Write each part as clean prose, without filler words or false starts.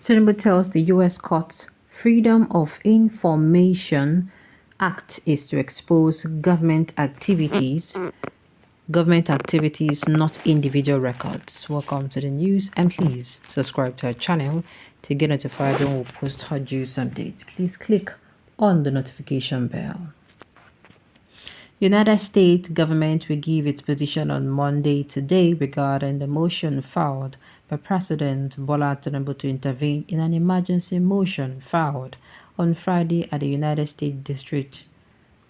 Tinubu tells the U.S. court Freedom of Information Act is to expose government activities, not individual records. Welcome to the news, and please subscribe to our channel to get notified when we post our news updates. Please click on the notification bell. United States government will give its position on Monday today regarding the motion filed by President Bola Tinubu to intervene in an emergency motion filed on Friday at the United States District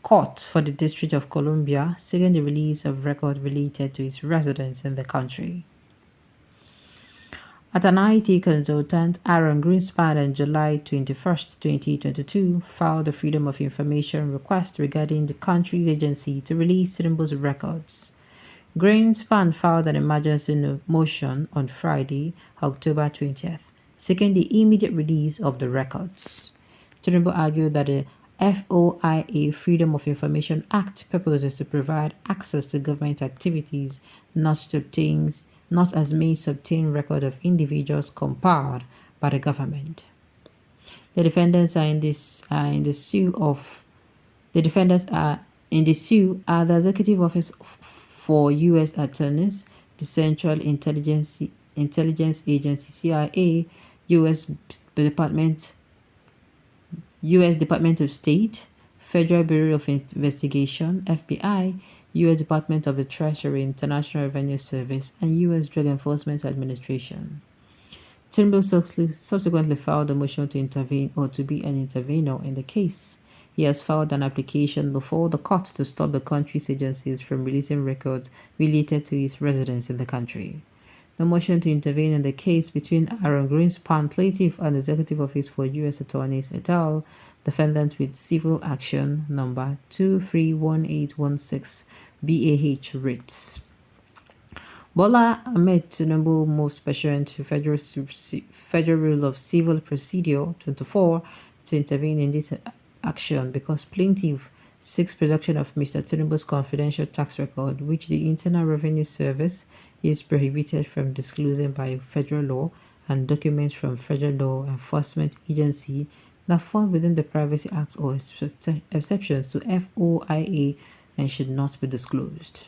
Court for the District of Columbia, seeking the release of records related to his residence in the country. At an IT consultant, Aaron Greenspan on July 21, 2022, filed a Freedom of Information request regarding the country's agency to release Tinubu's records. Greenspan filed an emergency motion on Friday, October 20th, seeking the immediate release of the records. Tinubu argued that the FOIA Freedom of Information Act purposes to provide access to government activities, not as means to obtain record of individuals compiled by the government. The defendants are in the suit are the Executive Office for U.S. Attorneys, the Central Intelligence Agency (CIA), U.S. Department of State, Federal Bureau of Investigation (FBI), U.S. Department of the Treasury, International Revenue Service, and U.S. Drug Enforcement Administration. Tinubu subsequently filed a motion to intervene or to be an intervener in the case. He has filed an application before the court to stop the country's agencies from releasing records related to his residence in the country. The motion to intervene in the case between Aaron Greenspan, plaintiff, and Executive Office for U.S. Attorneys et al., defendant with civil action number 231816 BAH writ. Bola Ahmed Tinubu moves pursuant to Federal Rule of Civil Procedure 24 to intervene in this action because plaintiff seeks production of Mr. Tinubu's confidential tax record, which the Internal Revenue Service is prohibited from disclosing by federal law, and documents from federal law enforcement agency that fall within the Privacy Act or exceptions to FOIA and should not be disclosed.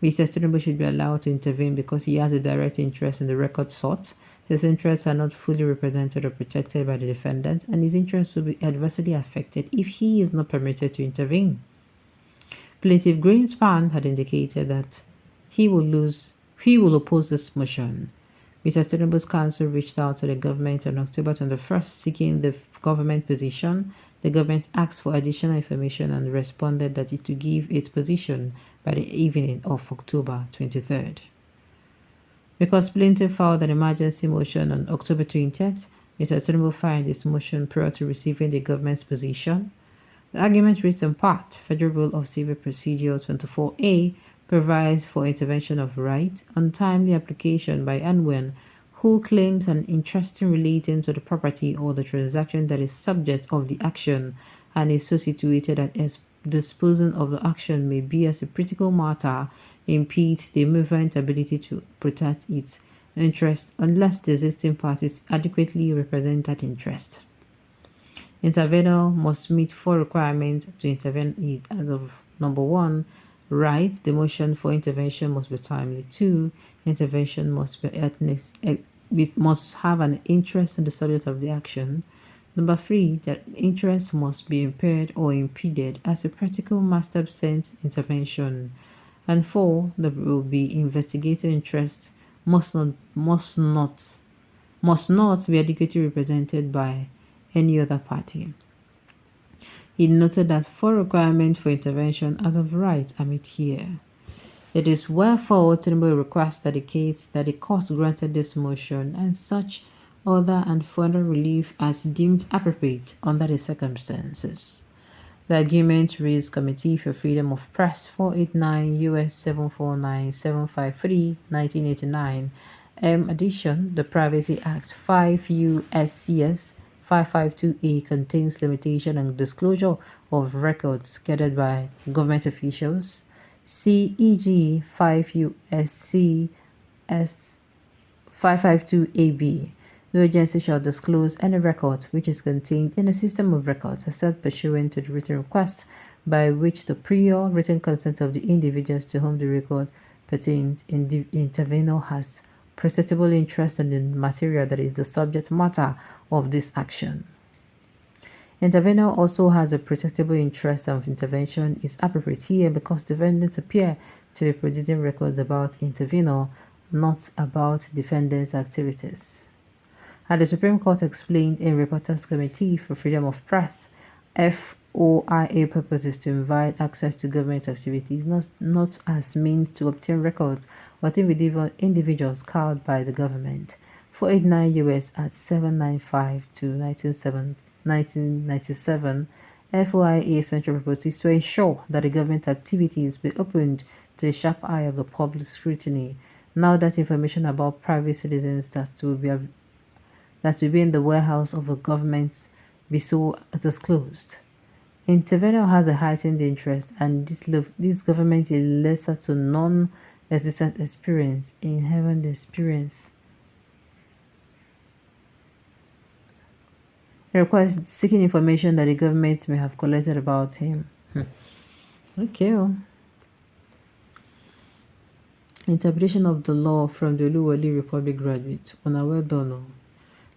Mr. Tinubu should be allowed to intervene because he has a direct interest in the record sought. His interests are not fully represented or protected by the defendant, and his interests will be adversely affected if he is not permitted to intervene. Plaintiff Greenspan had indicated that he will oppose this motion. Mr. Tinubu's counsel reached out to the government on October 21st seeking the government position. The government asked for additional information and responded that it would give its position by the evening of October 23rd. Because plaintiff filed an emergency motion on October 20th, Mr. Tinubu filed his motion prior to receiving the government's position. The argument reads in part, Federal Rule of Civil Procedure 24A provides for intervention of right, untimely application by anyone who claims an interest relating to the property or the transaction that is subject of the action and is so situated that disposing of the action may be as a critical matter impede the movement ability to protect its interest unless the existing parties adequately represent that interest. Intervenor must meet 4 requirements to intervene as of number 1, right, the motion for intervention must be timely. 2, intervention must have an interest in the subject of the action. Number 3, that interest must be impaired or impeded as a practical must absent intervention. And 4, there will be investigating interest must not be adequately represented by any other party. He noted that 4 requirements for intervention as of right are met here. It is wherefore Tinubu request indicates that the court granted this motion and such other and further relief as deemed appropriate under the circumstances. The argument reads Committee for Freedom of Press 489 U.S. 749 753 1989. Addition, the Privacy Act 5 U.S.C.S. 552A contains limitation on disclosure of records gathered by government officials. CEG 5 U.S.C.S. 552AB. No agency shall disclose any record which is contained in a system of records except pursuant to the written request by which the prior written consent of the individuals to whom the record pertains in the intervenor has protectable interest in the material that is the subject matter of this action. Intervenor also has a protectable interest, and intervention is appropriate here because defendants appear to be producing records about intervenor, not about defendant's activities. As the Supreme Court explained in Reporters Committee for Freedom of Press, FOIA purpose is to invite access to government activities, not as means to obtain records, but individuals cowed by the government. 489 U.S. at 795 to 1997, FOIA's central purpose is to ensure that the government activities be opened to the sharp eye of the public scrutiny. Now that information about private citizens that will be in the warehouse of a government be so disclosed. Intervenor has a heightened interest, and this government a lesser to non-existent experience, inherent experience. He requires seeking information that the government may have collected about him. Okay. Interpretation of the law from the Oluwole Republic graduate. Well done.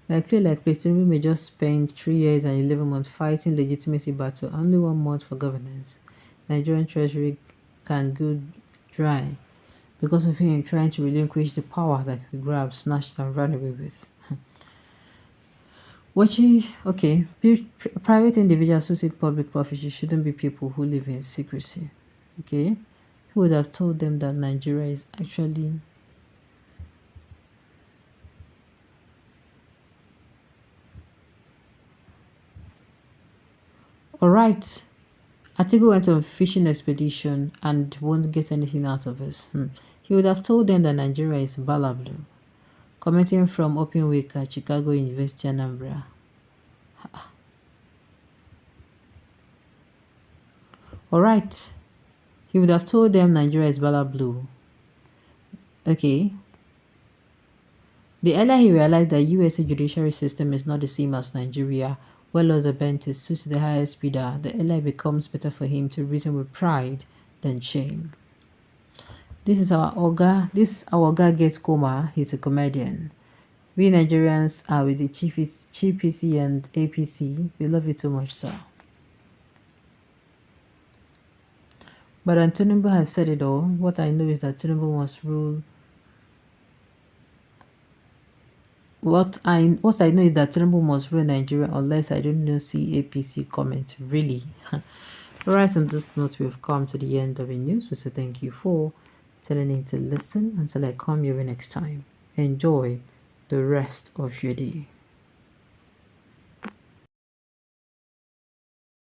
Likely, Tinubu may just spend 3 years and 11 months fighting legitimacy battle, only 1 month for governance. Nigerian treasury can go dry because of him trying to relinquish the power that he grabbed, snatched, and ran away with. Private individuals who seek public profit shouldn't be people who live in secrecy. Okay, who would have told them that Nigeria is actually alright? Atiku went on a fishing expedition and won't get anything out of this. He would have told them that Nigeria is balablu. Commenting from Open Week at Chicago University, Anambra. Alright, he would have told them Nigeria is balablu. Okay. The earlier he realized that USA judiciary system is not the same as Nigeria, where laws are bent to suit the highest bidder, the earlier it becomes better for him to reason with pride than shame. This is our Oga gets coma. He's a comedian. We Nigerians are with the GPC and APC. We love you too much, sir. But Tinubu has said it all. What I know is that Tinubu must rule. What I know is that Tinubu must rule Nigeria unless I don't see APC comment. Really. Alright, on this note, we've come to the end of the news. So thank you for tuning in to listen. Until I come your way next time. Enjoy the rest of your day.